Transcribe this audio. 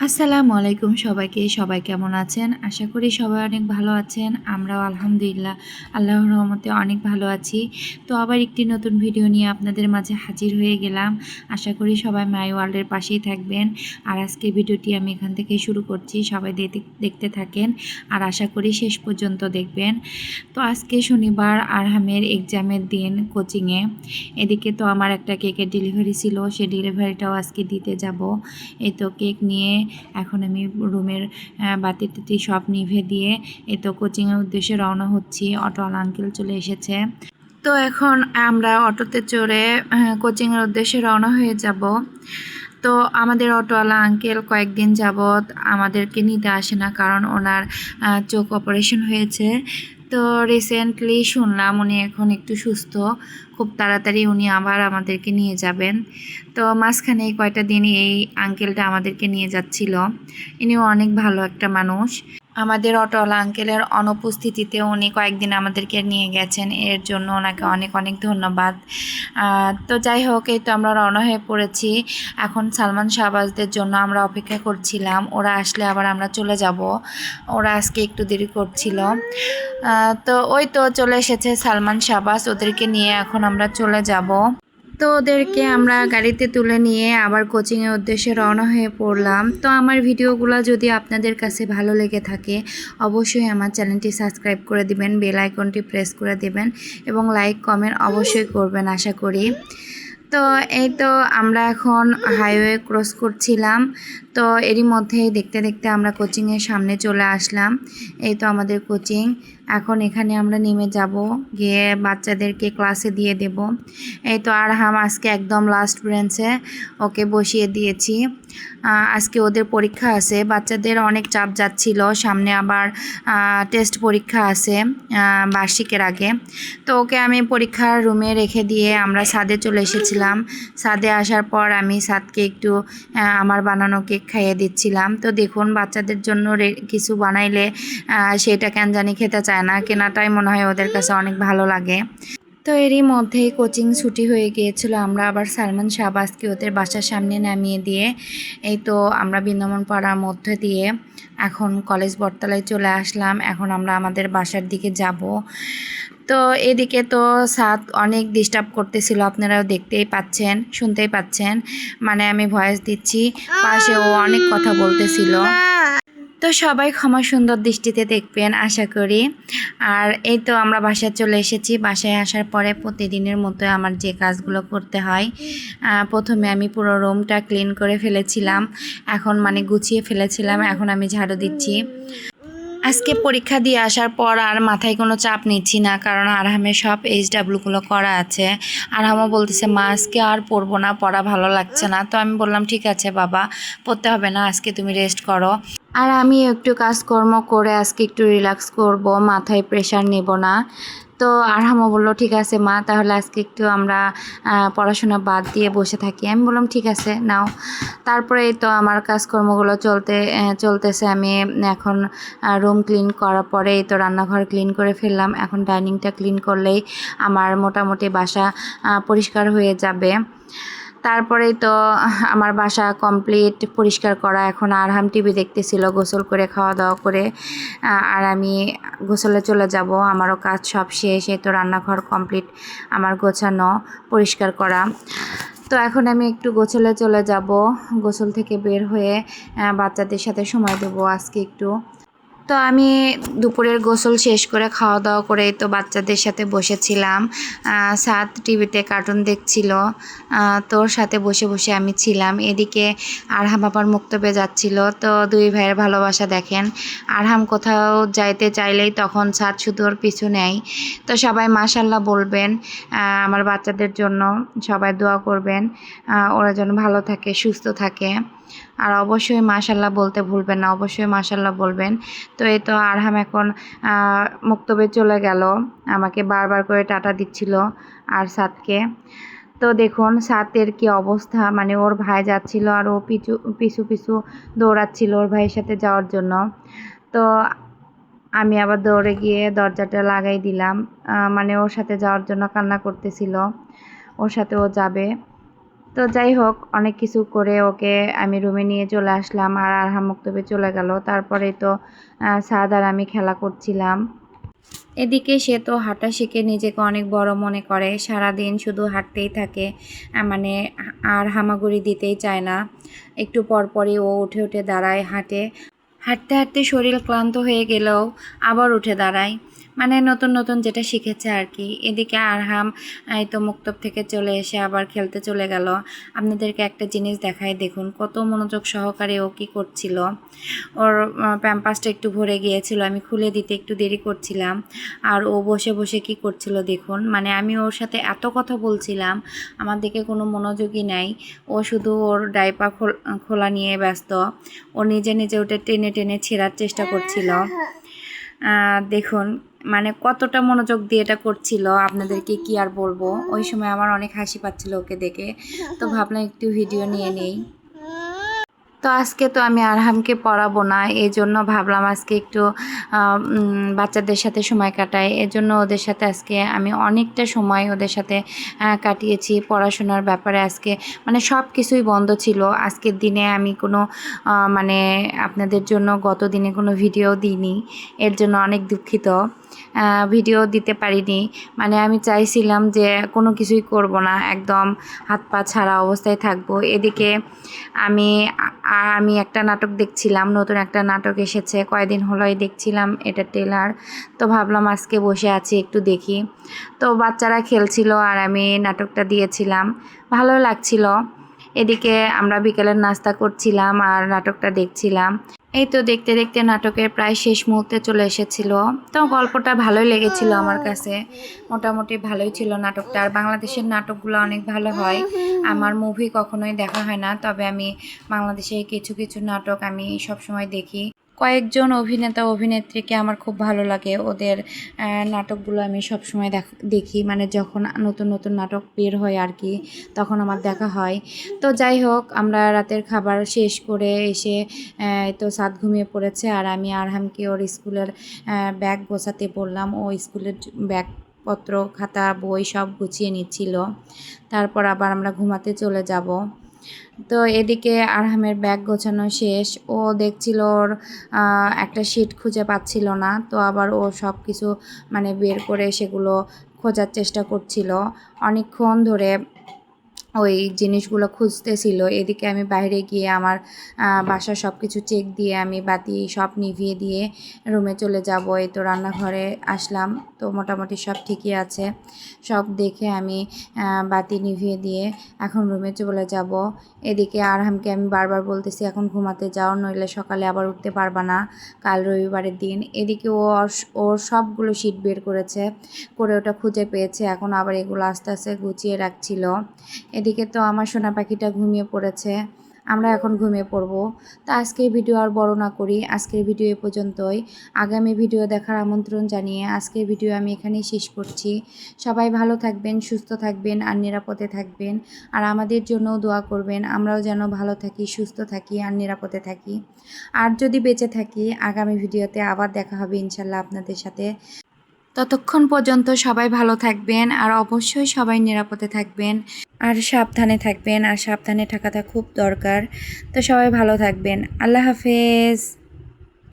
আসসালামু আলাইকুম সবাইকে। সবাই কেমন আছেন? আশা করি সবাই অনেক ভালো আছেন। আমরাও আলহামদুলিল্লাহ আল্লাহর রহমতে অনেক ভালো আছি। তো আবার একটি নতুন ভিডিও নিয়ে আপনাদের মাঝে হাজির হয়ে গেলাম। আশা করি সবাই মাই ওয়ার্ল্ডের পাশেই থাকবেন। আর আজকের ভিডিওটি আমি এখান থেকেই শুরু করছি। সবাই দেখতে থাকেন আর আশা করি শেষ পর্যন্ত দেখবেন। তো আজকে শনিবার আরহামের এক্সামের দিন কোচিংয়ে। এদিকে তো আমার একটা কেকের ডেলিভারি ছিল, সেই ডেলিভারিটাও আজকে দিতে যাব। এই তো কেক নিয়ে এখন আমি রুমের বাতি টাতি সব নিভে দিয়ে এই তো কোচিংয়ের উদ্দেশ্যে রওনা হচ্ছি। অটোওয়ালা আঙ্কেল চলে এসেছে। তো এখন আমরা অটোতে চড়ে কোচিংয়ের উদ্দেশ্যে রওনা হয়ে যাব। তো আমাদের অটোওয়ালা আঙ্কেল কয়েকদিন যাবৎ আমাদেরকে নিতে আসে না, কারণ ওনার চোখ অপারেশন হয়েছে। তো রিসেন্টলি শুনলাম উনি এখন একটু সুস্থ, খুব তাড়াতাড়ি উনি আবার আমাদেরকে নিয়ে যাবেন। তো মাঝখানে এই কয়টা দিন এই আঙ্কেলটা আমাদেরকে নিয়ে যাচ্ছিল। ইনিও অনেক ভালো একটা মানুষ। আমাদের অটোওয়ালা আঙ্কেলের অনুপস্থিতিতে উনি কয়েকদিন আমাদেরকে নিয়ে গেছেন, এর জন্য ওনাকে অনেক অনেক ধন্যবাদ। তো যাই হোক, এই তো আমরা রওনা হয়ে পড়েছি। এখন সালমান শাহবাজদের জন্য আমরা অপেক্ষা করছিলাম, ওরা আসলে আবার আমরা চলে যাব। ওরা আজকে একটু দেরি করছিল। তো ওই তো চলে এসেছে সালমান শাহবাজ, ওদেরকে নিয়ে এখন আমরা চলে যাব। তো ওদেরকে আমরা গাড়িতে তুলে নিয়ে আবার কোচিংয়ের উদ্দেশ্যে রওনা হয়ে পড়লাম। তো আমার ভিডিওগুলো যদি আপনাদের কাছে ভালো লেগে থাকে অবশ্যই আমার চ্যানেলটি সাবস্ক্রাইব করে দিবেন, বেল আইকনটি প্রেস করে দিবেন এবং লাইক কমেন্ট অবশ্যই করবেন আশা করি। তো এই তো আমরা এখন হাইওয়ে ক্রস করছিলাম। তো এরই মধ্যে দেখতে দেখতে আমরা কোচিংয়ের সামনে চলে আসলাম। এই তো আমাদের কোচিং। এখন এখানে আমরা নেমে যাব, গিয়ে বাচ্চাদেরকে ক্লাসে দিয়ে দেব। এই তো আরহাম আজকে একদম লাস্ট বেঞ্চে ওকে বসিয়ে দিয়েছি। আজকে ওদের পরীক্ষা আছে, বাচ্চাদের অনেক চাপ যাচ্ছিল, সামনে আবার টেস্ট পরীক্ষা আছে বার্ষিকের আগে। তো ওকে আমি পরীক্ষার রুমে রেখে দিয়ে আমরা ছাদে চলে এসেছিলাম। ছাদে আসার পর আমি ছাদকে একটু আমার বানানো কেক খাইয়ে দিচ্ছিলাম। তো দেখুন, বাচ্চাদের জন্য কিছু বানাইলে সেটা কেন জানি খেতে চায় না, কেনাটাই মনে হয় ওদের কাছে অনেক ভালো লাগে। তো এরই মধ্যেই কোচিং ছুটি হয়ে গিয়েছিল। আমরা আবার সালমান শাহবাজকে ওদের বাসার সামনে নামিয়ে দিয়ে এই তো আমরা বৃন্দাবন পাড়ার মধ্যে দিয়ে এখন কলেজ বটতলায় চলে আসলাম। এখন আমরা আমাদের বাসার দিকে যাব। তো এদিকে তো সাদ অনেক ডিস্টার্ব করতেছিল, আপনারাও দেখতেই পাচ্ছেন, শুনতেই পাচ্ছেন, মানে আমি ভয়েস দিচ্ছি, পাশে ও অনেক কথা বলতেছিল। তো সবাই ক্ষমা সুন্দর দৃষ্টিতে দেখবেন আশা করি। আর এই তো আমরা বাসায় চলে এসেছি। বাসায় আসার পরে প্রতিদিনের মতো আমার যে কাজগুলো করতে হয়, প্রথমে আমি পুরো রুমটা ক্লিন করে ফেলেছিলাম, এখন মানে গুছিয়ে ফেলেছিলাম, এখন আমি ঝাড়ু দিচ্ছি। আজকে পরীক্ষা দিয়ে আসার পর আর মাথায় কোনো চাপ নিচ্ছি না, কারণ আরহামের সব এইচডাব্লিউগুলো করা আছে। আরহামও বলতেছে মা আজকে আর পড়বো না, পড়া ভালো লাগছে না। তো আমি বললাম ঠিক আছে বাবা, পড়তে হবে না, আজকে তুমি রেস্ট করো। আর আমি একটু কাজকর্ম করে আজকে একটু রিল্যাক্স করব, মাথায় প্রেশার নেব না। তো আরহামও বললো ঠিক আছে মা, তাহলে আজকে একটু আমরা পড়াশোনা বাদ দিয়ে বসে থাকি। আমি বললাম ঠিক আছে নাও। তারপরে এই তো আমার কাজকর্মগুলো চলতেছে। আমি এখন রুম ক্লিন করার পরে এই তো রান্নাঘর ক্লিন করে ফেললাম। এখন ডাইনিংটা ক্লিন করলেই আমার মোটামুটি বাসা পরিষ্কার হয়ে যাবে। তারপরেই তো আমার বাসা কমপ্লিট পরিষ্কার করা। এখন আরহাম টিভি দেখতেছিল, গোসল করে খাওয়া দাওয়া করে আর আমি গোসলে চলে যাব। আমারও কাজ সব শেষ। এই তো রান্নাঘর কমপ্লিট আমার গোছানো, পরিষ্কার করা। তো এখন আমি একটু গোসলে চলে যাব। গোসল থেকে বের হয়ে বাচ্চাদের সাথে সময় দেবো আজকে একটু। তো আমি দুপুরের গোসল শেষ করে খাওয়া দাওয়া করে তো বাচ্চাদের সাথে বসেছিলাম। সাত টিভিতে কার্টুন দেখছিল, তোর সাথে বসে বসে আমি ছিলাম। এদিকে আরহাম আবার মুক্তবে যাচ্ছিল। তো দুই ভাইয়ের ভালোবাসা দেখেন, আরহাম কোথাও যাইতে চাইলেই তখন সাত শুধু ওর পিছু নেয়। তো সবাই মাশাল্লাহ বলবেন আমার বাচ্চাদের জন্য, সবাই দোয়া করবেন ওরা যেন ভালো থাকে, সুস্থ থাকে। আর অবশ্যই মাশাল্লাহ বলতে ভুলবেন না, অবশ্যই মাশাল্লাহ বলবেন। তো এই তো আরহাম এখন মুক্তবে চলে গেল, আমাকে বারবার করে টাটা দিচ্ছিল আর সাতকে। তো দেখুন সাতের কি অবস্থা, মানে ওর ভাই যাচ্ছিল আর ও পিছু পিছু দৌড়াচ্ছিল ওর ভাইয়ের সাথে যাওয়ার জন্য। তো আমি আবার দৌড়ে গিয়ে দরজাটা লাগাই দিলাম, মানে ওর সাথে যাওয়ার জন্য কান্না করতেছিল, ওর সাথে ও যাবে। তো যাই হোক, অনেক কিছু করে ওকে আমি রুমে নিয়ে চলে আসলাম আর আরহাম মক্তবে চলে গেল। তারপরে তো সাদ আর আমি খেলা করছিলাম। এদিকে সে তো হাঁটা শিখে নিজেকে অনেক বড় মনে করে, সারাদিন শুধু হাঁটতেই থাকে, মানে আর হামাগুড়ি দিতেই চায় না। একটু পরপরই ও উঠে উঠে দাঁড়ায়, হাঁটে। হাঁটতে হাঁটতে শরীর ক্লান্ত হয়ে গেলেও আবার উঠে দাঁড়ায়, মানে নতুন নতুন যেটা শিখেছে আর কি। এদিকে আরহাম এই তো মুক্তব থেকে চলে এসে আবার খেলতে চলে গেল। আপনাদেরকে একটা জিনিস দেখায়, দেখুন কত মনোযোগ সহকারে ও কী করছিল। ওর প্যাম্পাসটা একটু ভরে গিয়েছিল, আমি খুলে দিতে একটু দেরি করছিলাম, আর ও বসে বসে কি করছিল দেখুন। মানে আমি ওর সাথে এত কথা বলছিলাম, আমার দিকে কোনো মনোযোগই নাই। ও শুধু ওর ডাইপার খোলা নিয়ে ব্যস্ত। ও নিজে নিজে ওটা টেনে টেনে ছেঁড়ার চেষ্টা করছিল। দেখুন মানে কতটা মনোযোগ দিয়ে এটা করছিল, আপনাদেরকে কি আর বলবো। ওই সময় আমার অনেক হাসি পাচ্ছিল ওকে দেখে, তো ভাবলাম একটু ভিডিও নিয়ে নেই। তো আজকে তো আমি আরহামকে পড়াবো না, এই জন্য ভাবলাম আজকে একটু বাচ্চাদের সাথে সময় কাটাই। এর জন্য ওদের সাথে আজকে আমি অনেকটা সময় ওদের সাথে কাটিয়েছি। পড়াশোনার ব্যাপারে আজকে মানে সব কিছুই বন্ধ ছিল। আজকের দিনে আমি কোনো মানে আপনাদের জন্য গত দিনে কোনো ভিডিও দিইনি, এর জন্য অনেক দুঃখিত। ভিডিও দিতে পারিনি, মানে আমি চাইছিলাম যে কোনো কিছুই করব না, একদম হাত পা ছাড়া অবস্থায় থাকবো। এদিকে আমি একটা নাটক দেখছিলাম, নতুন একটা নাটক এসেছে, কয়েকদিন হলোই দেখছিলাম এটা ট্রেলার। তো ভাবলাম আজকে বসে আছি একটু দেখি। তো বাচ্চারা খেলছিল আর আমি নাটকটা দিয়েছিলাম, ভালো লাগছিল। এদিকে আমরা বিকেলের নাস্তা করছিলাম আর নাটকটা দেখছিলাম। এই তো দেখতে দেখতে নাটকের প্রায় শেষ মুহূর্তে চলে এসেছিল। তো গল্পটা ভালোই লেগেছিল আমার কাছে, মোটামুটি ভালোই ছিল নাটকটা। আর বাংলাদেশের নাটকগুলো অনেক ভালো হয়। আমার মুভি কখনোই দেখা হয় না, তবে আমি বাংলাদেশের কিছু কিছু নাটক আমি সবসময় দেখি। কয়েকজন অভিনেতা অভিনেত্রীকে আমার খুব ভালো লাগে, ওদের নাটকগুলো আমি সবসময় দেখি, মানে যখন নতুন নতুন নাটক বের হয় আর কি, তখন আমার দেখা হয়। তো যাই হোক, আমরা রাতের খাবার শেষ করে এসে তো সাদ ঘুমিয়ে পড়েছে, আর আমি আরহামকে ওর স্কুলের ব্যাগ গোছাতে বললাম। ও স্কুলের ব্যাগপত্র খাতা বই সব গুছিয়ে নিচ্ছিল। তারপর আবার আমরা ঘুমাতে চলে যাব। তো এদিকে আরহামের ব্যাগ গোছানো শেষ, ও দেখছিল ওর একটা শিট খুঁজে পাচ্ছিল না, তো আবার ও সব কিছু মানে বের করে সেগুলো খোঁজার চেষ্টা করছিল অনেকক্ষণ ধরে, ওই জিনিসগুলো খুঁজতেছিল। এদিকে আমি বাইরে গিয়ে আমার বাসার সব কিছু চেক দিয়ে আমি বাতি সব নিভিয়ে দিয়ে রুমে চলে যাব। এই তো রান্নাঘরে আসলাম, তো মোটামুটি সব ঠিকই আছে। সব দেখে আমি বাতি নিভিয়ে দিয়ে এখন রুমে চলে যাব। এদিকে আরহামকে আমি বারবার বলতেছি এখন ঘুমাতে যাও, নইলে সকালে আবার উঠতে পারবা না, কাল রবিবারের দিন। এদিকে ওর সবগুলো শিট বের করে ওটা খুঁজে পেয়েছে, এখন আবার এগুলো আস্তে আস্তে গুছিয়ে রাখছিল। এদিকে তো আমার সোনা পাখিটা ঘুমিয়ে পড়েছে, আমরা এখন ঘুমিয়ে পড়বো। তো আজকের ভিডিও আর বড় না করি, আজকের ভিডিও এ পর্যন্তই। আগামী ভিডিও দেখার আমন্ত্রণ জানিয়ে আজকের ভিডিও আমি এখানেই শেষ করছি। সবাই ভালো থাকবেন, সুস্থ থাকবেন আর নিরাপদে থাকবেন, আর আমাদের জন্যও দোয়া করবেন, আমরাও যেন ভালো থাকি, সুস্থ থাকি আর নিরাপদে থাকি। আর যদি বেঁচে থাকি, আগামী ভিডিওতে আবার দেখা হবে ইনশাল্লাহ আপনাদের সাথে। ততক্ষণ পর্যন্ত সবাই ভালো থাকবেন, আর অবশ্যই সবাই নিরাপদে থাকবেন আর সাবধানে থাকবেন, আর সাবধানে থাকাটা খুব দরকার। তো সবাই ভালো থাকবেন, আল্লাহ হাফেজ।